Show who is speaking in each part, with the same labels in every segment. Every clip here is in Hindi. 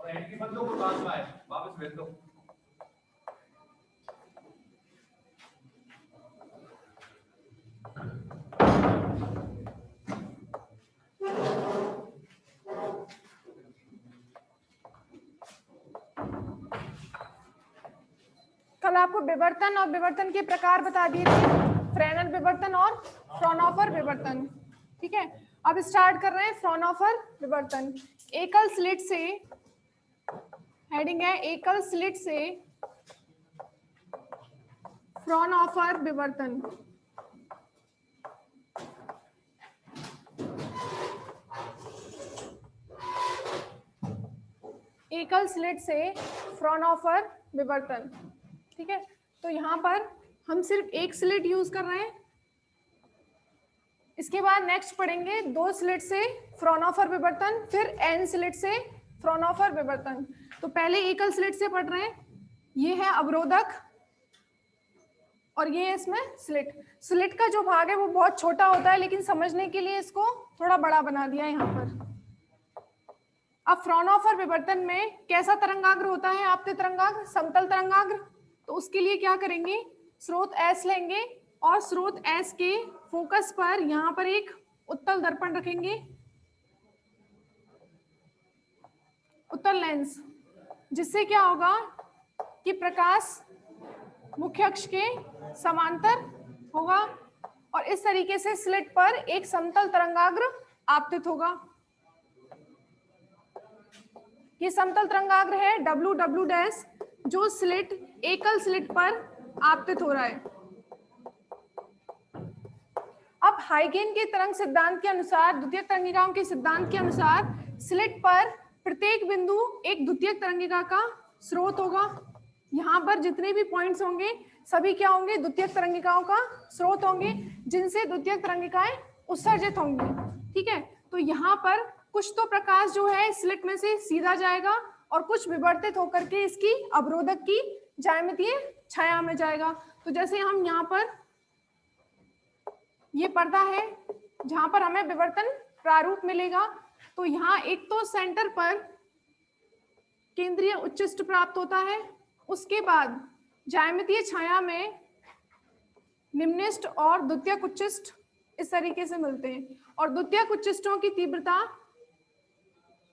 Speaker 1: एंड की बंदों को पास में आए वापस भेज दो।
Speaker 2: कल आपको विवर्तन और विवर्तन के प्रकार बता दिए थे, फ्रेनेल विवर्तन और फ्रॉनहोफर विवर्तन। ठीक है, अब स्टार्ट कर रहे हैं फ्रॉनहोफर विवर्तन। एकल स्लिट से, हेडिंग है एकल स्लिट से फ्रॉनहोफर विवर्तन। एकल स्लिट से फ्रॉनहोफर विवर्तन। ठीक है, तो यहाँ पर हम सिर्फ एक स्लिट यूज कर रहे हैं। इसके बाद नेक्स्ट पढ़ेंगे दो स्लिट से फ्रॉनहोफर विवर्तन, फिर एन स्लिट से फ्रॉनहोफर विवर्तन। तो पहले एकल स्लिट से पढ़ रहे हैं, ये है अवरोधक और ये है इसमें स्लिट। स्लिट का जो भाग है वो बहुत छोटा होता है, लेकिन समझने के लिए इसको थोड़ा बड़ा बना दिया है यहाँ पर। अब फ्रॉनहोफर विवर्तन में कैसा तरंगाग्र होता है? आपतित तरंगाग्र, समतल तरंगाग्र। तो उसके लिए क्या करेंगे, स्रोत S लेंगे और स्रोत S के फोकस पर यहाँ पर एक उत्तल दर्पण रखेंगे, उत्तल लेंस, जिससे क्या होगा कि प्रकाश मुख्य अक्ष के समांतर होगा और इस तरीके से स्लिट पर एक समतल तरंगाग्र आपतित होगा। ये समतल तरंगाग्र है WW', जो स्लिट, एकल स्लिट पर आपतित हो रहा है। अब हाइगेन के तरंग सिद्धांत के अनुसार, द्वितीयक तरंगिकाओं के सिद्धांत के अनुसार, स्लिट पर प्रत्येक बिंदु एक द्वितीयक तरंगिका का स्रोत होगा। यहाँ पर जितने भी पॉइंट्स होंगे सभी क्या होंगे, द्वितीयक तरंगिकाओं का स्रोत होंगे, जिनसे द्वितीयक तरंगिकाएं उत्सर्जित होंगी। ठीक है, तो यहाँ पर कुछ तो प्रकाश जो है स्लिट में से सीधा जाएगा और कुछ विवर्तित होकर के इसकी अवरोधक की ज्यामितीय छाया में जाएगा। तो जैसे हम यहाँ पर, ये पर्दा है जहां पर हमें विवर्तन प्रारूप मिलेगा, तो यहाँ एक तो सेंटर पर केंद्रीय उच्चिष्ट प्राप्त होता है, उसके बाद ज्यामितीय छाया में निम्निष्ट और द्वितीयक उच्चिष्ट इस तरीके से मिलते हैं और द्वितीयक उच्चिष्टों की तीव्रता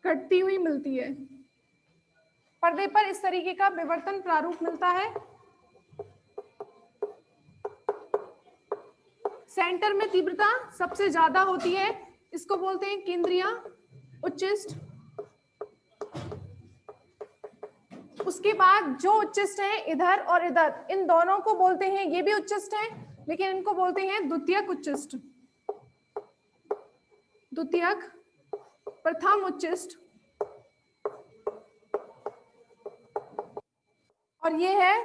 Speaker 2: घटती हुई मिलती है। पर्दे पर इस तरीके का विवर्तन प्रारूप मिलता है। सेंटर में तीव्रता सबसे ज्यादा होती है, इसको बोलते हैं केंद्रीय उच्चिष्ट। उसके बाद जो उच्चिष्ट है इधर और इधर, इन दोनों को बोलते हैं, ये भी उच्चिष्ट है लेकिन इनको बोलते हैं द्वितीयक उच्चिष्ट। द्वितीयक, प्रथम उच्चिष्ट और ये है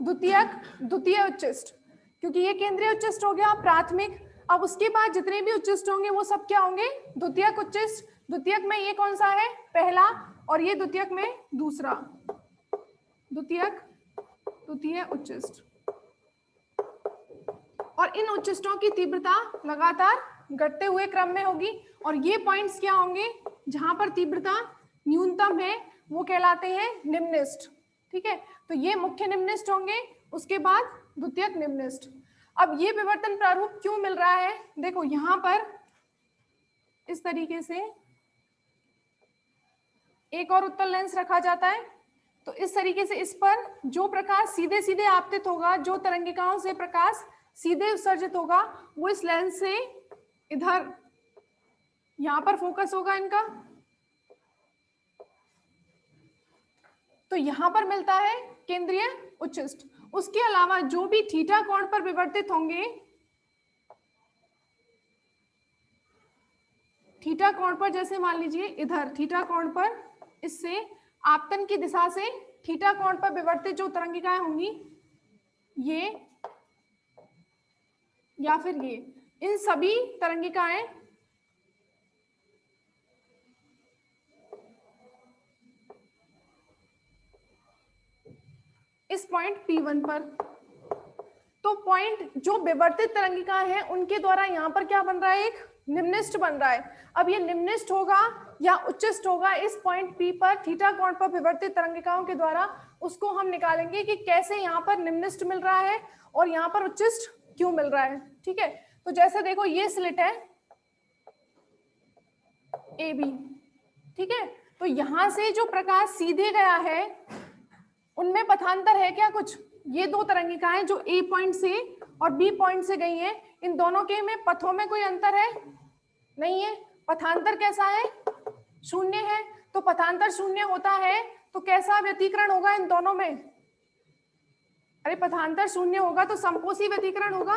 Speaker 2: द्वितीयक, द्वितीय उच्चिष्ट, क्योंकि ये केंद्रीय उच्चिष्ट हो गया प्राथमिक। अब उसके बाद जितने भी उच्चिष्ट होंगे वो सब क्या होंगे, द्वितीयक उच्चिष्ट। द्वितीयक में ये कौन सा है, पहला, और ये द्वितीयक में दूसरा, द्वितीयक, द्वितीय उच्चिष्ट। और इन उच्चिष्टों की तीव्रता लगातार घटते हुए क्रम में होगी और ये पॉइंट्स क्या होंगे, जहां पर तीव्रता न्यूनतम है वो कहलाते हैं निम्निष्ट। ठीक है, तो ये मुख्य निम्निष्ट होंगे, उसके बाद द्वितीयक निम्निष्ट। अब ये विवर्तन प्रारूप क्यों मिल रहा है, देखो यहाँ पर इस तरीके से एक और उत्तल लेंस रखा जाता है, तो इस तरीके से इस पर जो प्रकाश सीधे सीधे आपतित होगा, जो तरंगिकाओं से प्रकाश सीधे उत्सर्जित होगा, वो इस लेंस से इधर यहाँ पर फोकस होगा इनका, तो यहाँ पर मिलता है केंद्रीय उच्चिष्ट। उसके अलावा जो भी थीटा कोण पर विवर्तित होंगे, थीटा कोण पर, जैसे मान लीजिए इधर थीटा कोण पर, इससे आपतन की दिशा से थीटा कोण पर विवर्तित जो तरंगिकाएं होंगी, ये या फिर ये, इन सभी तरंगिकाएं इस पॉइंट P1 पर, तो पॉइंट जो विवर्तित तरंगिका है उनके द्वारा यहाँ पर क्या बन रहा है, एक निम्निष्ठ बन रहा है। अब ये निम्निष्ठ होगा या उच्चिष्ठ होगा इस पॉइंट P पर थीटा कोण पर विवर्तित तरंगिकाओं के द्वारा, उसको हम निकालेंगे कि कैसे यहाँ पर निम्निष्ठ मिल रहा है और यहाँ पर उच्चिष्ठ क्यों मिल रहा है। ठीक है, तो जैसे देखो ये स्लिट है AB, ठीक है, तो यहाँ से जो प्रकाश सीधे गया है उनमें पथांतर है क्या कुछ? ये दो तरंगिकाएं जो A पॉइंट से और B पॉइंट से गई हैं, इन दोनों के में पथों में कोई अंतर है? नहीं है। पथांतर कैसा है? शून्य है। तो पथांतर शून्य होता है तो कैसा व्यतिकरण होगा इन दोनों में? अरे पथांतर शून्य होगा तो संपोषी व्यतिकरण होगा।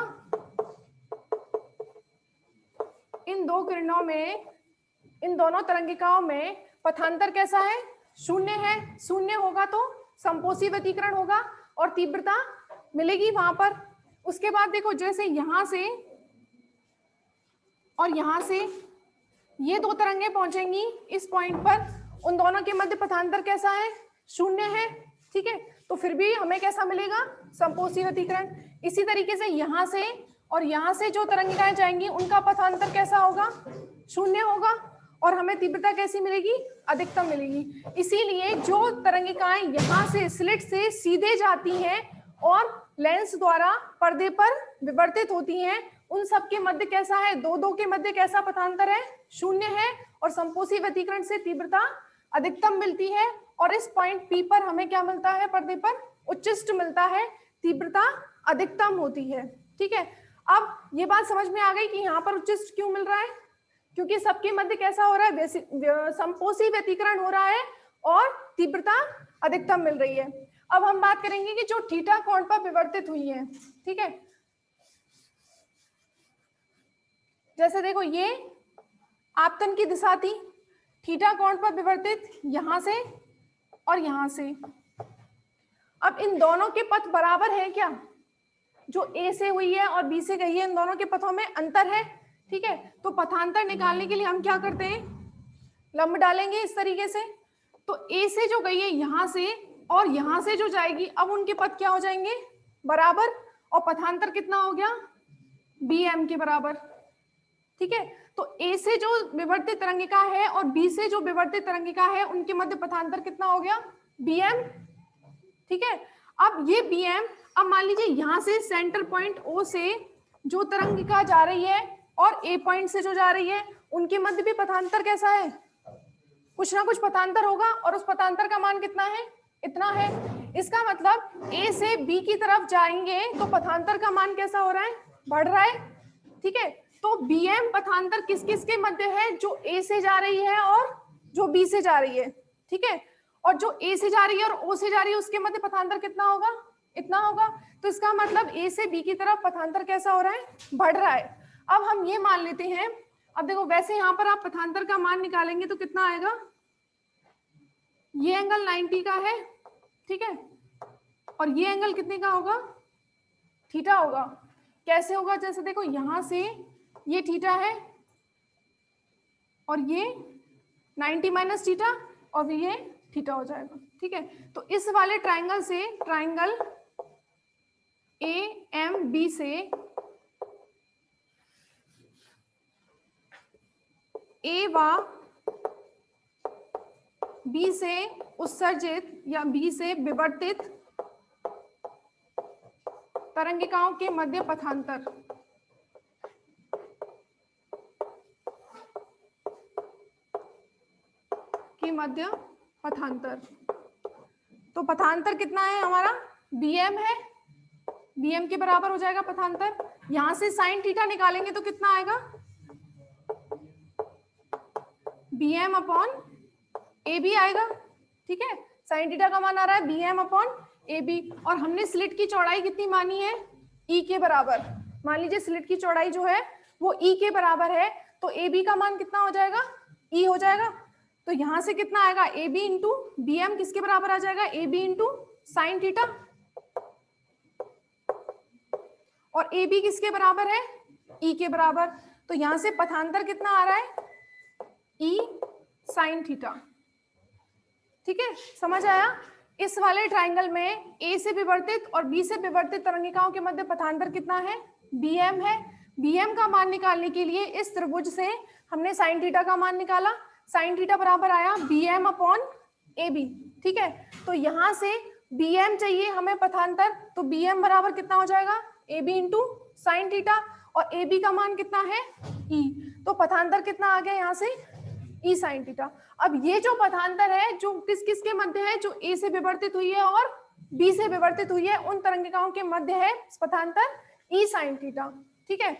Speaker 2: इन दो किरणों में, इन दोनों तरंगिकाओं में पथांतर कैसा है? शून्य है। शून्य होगा तो संपोषी व्यतिकरण होगा और तीव्रता मिलेगी वहां पर। उसके बाद देखो जैसे यहां से और यहां से ये दो तरंगें पहुंचेंगी इस पॉइंट पर, उन दोनों के मध्य पथांतर कैसा है? शून्य है। ठीक है, तो फिर भी हमें कैसा मिलेगा? संपोषी व्यतिकरण। इसी तरीके से यहां से और यहां से जो तरंगिकाएं जाएंगी उनका पथांतर कैसा होगा? शून्य होगा और हमें तीव्रता कैसी मिलेगी? अधिकतम मिलेगी। इसीलिए जो तरंगिकाएं यहाँ से स्लिट से सीधे जाती हैं और लेंस द्वारा पर्दे पर विवर्तित होती हैं, उन सब के मध्य कैसा है? दो दो के मध्य कैसा पथांतर है? शून्य है और संपोषी व्यतिकरण से तीव्रता अधिकतम मिलती है। और इस पॉइंट P पर हमें क्या मिलता है? पर्दे पर उच्चिष्ठ मिलता है, तीव्रता अधिकतम होती है। ठीक है, अब ये बात समझ में आ गई कि यहाँ पर उच्चिष्ठ क्यों मिल रहा है? क्योंकि सबके मध्य कैसा हो रहा है? संपोषी व्यतिकरण हो रहा है और तीव्रता अधिकतम मिल रही है। अब हम बात करेंगे कि जो थीटा कोण पर विवर्तित हुई है। ठीक है, जैसे देखो ये आपतन की दिशा थी, थीटा कोण पर विवर्तित यहां से और यहां से। अब इन दोनों के पथ बराबर है क्या? जो A से हुई है और B से गई है, इन दोनों के पथों में अंतर है। ठीक है, तो पथांतर निकालने के लिए हम क्या करते हैं? लंब डालेंगे इस तरीके से। तो A से जो गई है यहां से और यहां से जो जाएगी, अब उनके पथ क्या हो जाएंगे? बराबर। और पथांतर कितना हो गया? BM के बराबर। ठीक है, तो A से जो विवर्तित तरंगिका है और B से जो विवर्तित तरंगिका है, उनके मध्य पथांतर कितना हो गया? BM। ठीक है, अब ये BM, अब मान लीजिए यहां से सेंटर पॉइंट O से जो तरंगिका जा रही है और A पॉइंट से जो जा रही है, उनके मध्य भी पथांतर कैसा है? कुछ ना कुछ पथांतर होगा और उस पथांतर का मान कितना है? इतना है। इसका मतलब A से B की तरफ जाएंगे तो पथांतर का मान कैसा हो रहा है? बढ़ रहा है। ठीक है, तो BM पथांतर किस किस के मध्य है? जो A से जा रही है और जो B से जा रही है। ठीक है, और जो A से जा रही है और O से जा रही है उसके मध्य पथांतर कितना होगा? इतना होगा। तो इसका मतलब A से B की तरफ पथांतर कैसा हो रहा है? बढ़ रहा है। अब हम ये मान लेते हैं, अब देखो वैसे यहाँ पर आप पथांतर का मान निकालेंगे तो कितना आएगा? ये एंगल 90 का है। ठीक है, और ये एंगल कितने का होगा? थीटा होगा। कैसे होगा? जैसे देखो यहां से ये थीटा है और ये 90 माइनस थीटा और ये थीटा हो जाएगा। ठीक है, तो इस वाले ट्राइंगल से, ट्राइंगल AMB से A व B से उत्सर्जित या B से विवर्तित तरंगिकाओं के मध्य पथांतर के मध्य पथांतर, तो पथांतर कितना है हमारा? BM है। BM के बराबर हो जाएगा पथांतर। यहां से साइन थीटा निकालेंगे तो कितना आएगा? BM अपॉन AB आएगा। ठीक है, साइन थीटा का मान आ रहा है BM अपॉन AB और हमने स्लिट की चौड़ाई कितनी मानी है? E के बराबर। मान लीजिए स्लिट की चौड़ाई जो है वो E के बराबर है, तो AB का मान कितना हो जाएगा? E हो जाएगा। तो यहां से कितना आएगा? AB इंटू BM किसके बराबर आ जाएगा? AB into sine theta. और AB किसके बराबर है? E के बराबर। तो यहां से पथांतर कितना आ रहा है? E sine theta. ठीक है, समझ आया? इस वाले ट्राइंगल में A से विवर्तित और B से विवर्तित तरंगिकाओं के मध्य पथांतर कितना है? BM है। bm का मान निकालने के लिए इस त्रिभुज से हमने साइन थीटा का मान निकाला, साइन थीटा बराबर आया bm अपॉन ab, ठीक है। तो यहाँ से bm चाहिए हमें पथांतर, तो bm बराबर कितना हो जाएगा ab इंटू साइन थीटा, और ab का मान कितना है e, तो पथांतर कितना आ गया यहाँ से e साइन थीटा। अब ये जो पथांतर है जो किस किस के मध्य है, जो a से विवर्तित हुई है और b से विवर्तित हुई है, उन तरंगिकाओं के मध्य है पथांतर e साइन थीटा, ठीक है।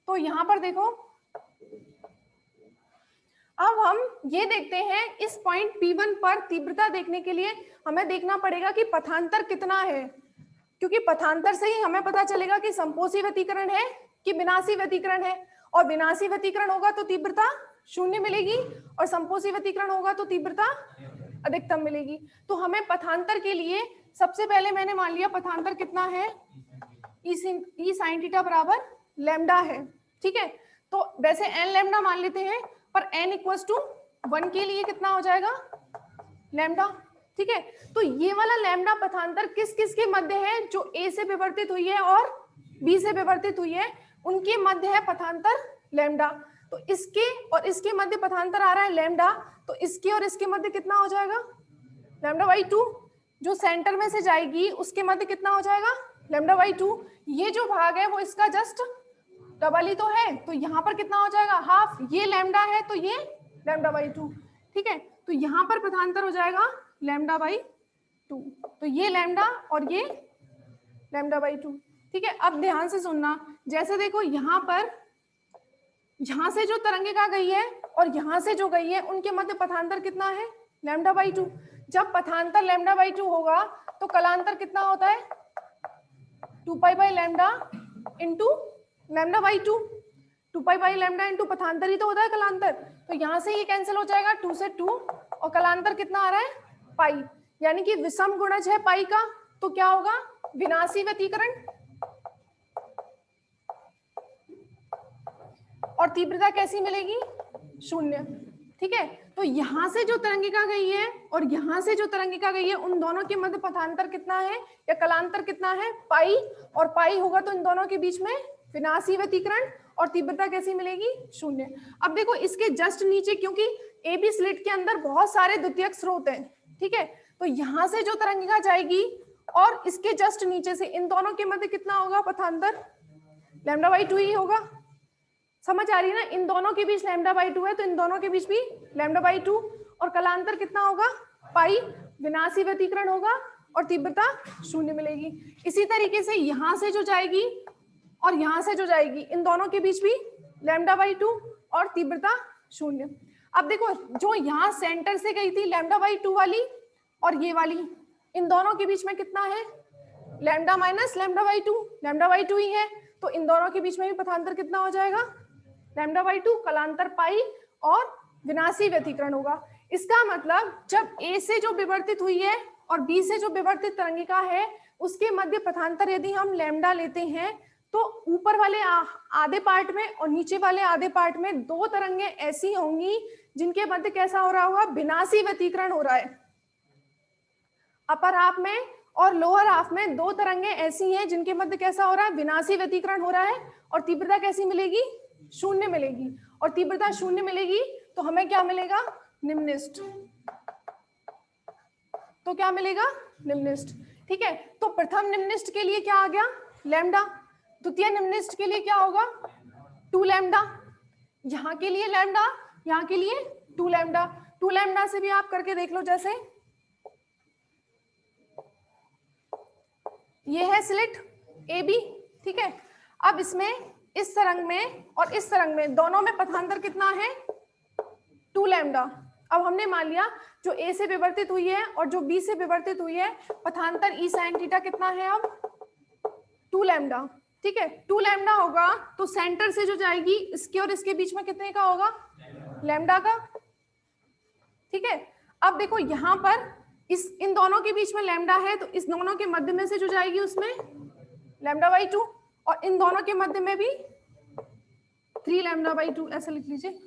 Speaker 2: तो यहाँ पर देखो, अब हम ये देखते हैं इस पॉइंट P1 पर तीव्रता देखने के लिए हमें देखना पड़ेगा कि पथांतर कितना है, क्योंकि पथांतर से ही हमें पता चलेगा कि संपोषी व्यतिकरण है कि विनाशी व्यतिकरण है, और विनाशी व्यतिकरण होगा तो तीव्रता शून्य मिलेगी और संपोषी व्यतिकरण होगा तो तीव्रता अधिकतम मिलेगी। तो हमें पथांतर के लिए सबसे पहले मैंने मान लिया पथांतर कितना है, ई साइन थीटा बराबर लैम्डा है, ठीक है। तो वैसे एन लैम्डा मान लेते हैं, पर एन इक्वल्स टू 1 के लिए कितना हो जाएगा लैम्डा, ठीक है। तो ये वाला लैम्डा पथांतर किस किस के मध्य है, जो ए से विवर्तित हुई है और बी से विवर्तित हुई है, उनके मध्य है पथांतर लैम्डा। तो इसके और इसके मध्य पथांतर आ रहा है लैम्डा, तो इसके और इसके मध्य कितना हो जाएगा लैम्डा बाई 2, जो सेंटर में से जाएगी उसके मध्य कितना हो जाएगा लैम्डा बाई 2। ये जो भाग है वो इसका जस्ट डबल ही तो है, तो यहाँ पर कितना हो जाएगा हाफ, ये लैम्डा है तो ये लैम्डा बाई 2, ठीक है। तो यहाँ पर पथांतर हो जाएगा लैम्डा बाई 2, तो ये लैम्डा और ये लैम्डा बाई 2, ठीक है। अब ध्यान से सुनना, जैसे देखो यहाँ पर, यहाँ से जो तरंगिका गई है और यहाँ से जो गई है उनके मध्य पथांतर कितना है लैम्डा बाई 2। जब पथांतर लैम्डा बाई 2 होगा तो कलांतर कितना होता है 2 pi by lambda into lambda by 2, 2 pi by lambda into पथांतर ही तो होता है कलांतर। तो यहाँ से ये कैंसिल हो जाएगा 2 से 2, और कलांतर कितना आ रहा है पाई, यानी कि विषम गुणज है पाई का, तो क्या होगा विनाशी व्यतिकरण, और तीव्रता कैसी मिलेगी शून्य, ठीक है। तो यहाँ से जो तरंगिका गई है और यहाँ से जो तरंगिका गई है उन दोनों के मध्य पथांतर कितना है या कलांतर कितना है पाई, और पाई होगा तो इन दोनों के बीच में विनाशी व्यतिकरण, और तीव्रता कैसी मिलेगी शून्य। अब देखो इसके जस्ट नीचे, क्योंकि ए बी स्लिट के अंदर बहुत सारे द्वितीयक स्रोत हैं, ठीक है, तो यहाँ से जो तरंगिका जाएगी और इसके जस्ट नीचे से इन दोनों के मध्य कितना होगा पथांतर लैम्डा बाई 2 ही होगा। समझ आ रही है ना, इन दोनों के बीच लैम्डा बाई 2 है तो इन दोनों के बीच भी लैम्डा बाई 2, और कलांतर कितना होगा पाई, विनाशी व्यतिकरण होगा और तीव्रता शून्य मिलेगी। इसी तरीके से यहाँ से जो जाएगी और यहाँ से जो जाएगी इन दोनों के बीच भी लैम्डा बाई 2 और तीव्रता शून्य। अब देखो जो यहाँ सेंटर से गई थी लैम्डा बाई 2 वाली और ये वाली, इन दोनों के बीच में कितना है lambda minus lambda by 2, lambda by 2 ही है, तो इन दोनों के बीच में भी पथांतर कितना हो जाएगा लैम्डा बाई 2, कलांतर पाई और विनाशी व्यतिकरण होगा। इसका मतलब जब ए से जो विवर्तित हुई है और बी से जो विवर्तित तरंगिका है उसके मध्य पथांतर यदि हम लैम्डा लेते हैं तो ऊपर वाले आधे पार्ट में और नीचे वाले आधे पार्ट में दो तरंगे ऐसी होंगी जिनके मध्य कैसा हो रहा होगा विनाशी व्यतिकरण हो रहा है। अपर हाफ में और लोअर हाफ में दो तरंगे ऐसी हैं जिनके मध्य कैसा हो रहा है विनाशी व्यतिकरण हो रहा है, और तीव्रता कैसी मिलेगी शून्य मिलेगी, और तीव्रता शून्य मिलेगी तो हमें क्या मिलेगा निम्निष्ठ, तो क्या मिलेगा निम्निष्ठ, ठीक है। तो प्रथम निम्निष्ठ के लिए क्या आ गया लैम्डा, द्वितीय निम्निष्ठ के लिए क्या होगा 2 लैम्डा, यहाँ के लिए लैम्डा, यहाँ के लिए 2 लैम्डा। 2 लैम्डा से भी आप करके देख लो, जैसे ये है स्लिट ए बी, ठीक है। अब इसमें इस तरंग में और इस तरंग में दोनों में पथांतर कितना है 2 लैम्डा। अब हमने मान लिया जो ए से विवर्तित हुई है और जो बी से विवर्तित हुई है पथांतर ई साइन थीटा कितना है अब 2 लैम्डा, ठीक है। 2 लैम्डा होगा तो सेंटर से जो जाएगी इसके और इसके बीच में कितने का होगा लैम्डा का, ठीक है। अब देखो यहाँ पर इन दोनों के बीच में लैम्डा है तो इस दोनों के मध्य में से जो जाएगी उसमें लैम्डा बाई 2, और इन दोनों के मध्य में भी 3 लैम्डा बाई 2, ऐसा लिख लीजिए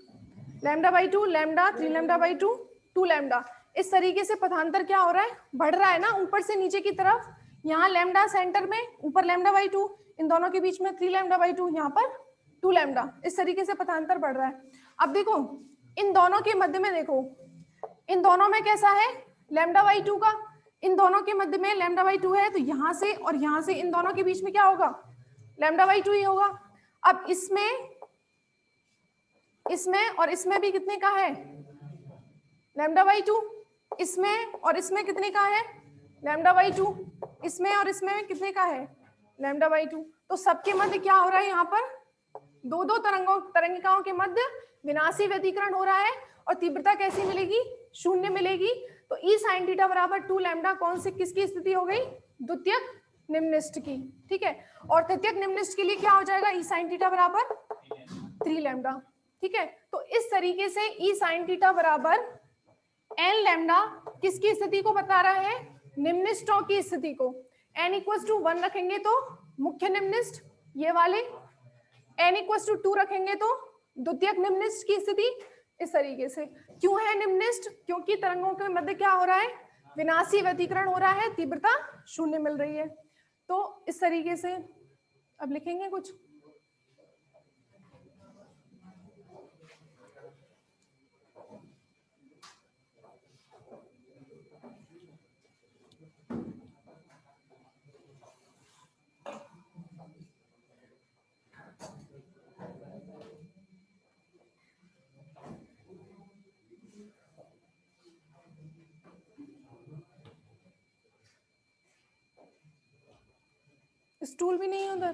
Speaker 2: lambda by 2 lambda 3 lambda by 2 2 lambda. इस तरीके से पथांतर क्या हो रहा है बढ़ रहा है ना ऊपर से नीचे की तरफ, यहाँ लैम्डा सेंटर में ऊपर लैम्डा बाई 2, इन दोनों के बीच में 3 लैम्डा बाई 2, यहाँ पर 2 लैम्डा, इस तरीके से पथांतर बढ़ रहा है। अब देखो इन दोनों के मध्य में, देखो इन दोनों में कैसा है लैम्डा बाई 2 का, इन दोनों के मध्य में लैम्डा बाई 2 है, तो यहां से और यहां से इन दोनों के बीच में क्या होगा, लैम्डा बाई 2 ही होगा। अब इसमें और इसमें भी कितने का है, लैम्डा बाई 2, इसमें और इसमें कितने का है, लैम्डा बाई 2, इसमें और इसमें कितने का है, लैम्डा बाई 2। तो सबके मध्य क्या हो रहा है, यहाँ पर दो तरंगिकाओं के मध्य विनाशी व्यतिकरण हो रहा है, और तीव्रता कैसी मिलेगी, शून्य मिलेगी। तो ई साइन थीटा बराबर 2 लैम्डा कौन से किसकी स्थिति हो गई, द्वितीयक निम्निष्ठ की, ठीक है। और तृतीयक निम्निष्ठ के लिए क्या हो जाएगा, ई साइन थीटा बराबर 3 लैम्डा, ठीक है। तो इस तरीके से ई साइन थीटा बराबर एन लैम्डा किसकी स्थिति को बता रहा है, निम्निष्ठों की स्थिति को। n इक्वल टू 1 रखेंगे तो मुख्य निम्निष्ठ ये वाले, n इक्वल टू 2 रखेंगे तो द्वितीयक निम्निष्ठ की स्थिति, इस तरीके से। क्यों है निम्निष्ठ, क्योंकि तरंगों के मध्य क्या हो रहा है, विनाशी व्यतिकरण हो रहा है, तीव्रता शून्य मिल रही है। तो इस तरीके से अब लिखेंगे कुछ, स्टूल भी नहीं है उधर।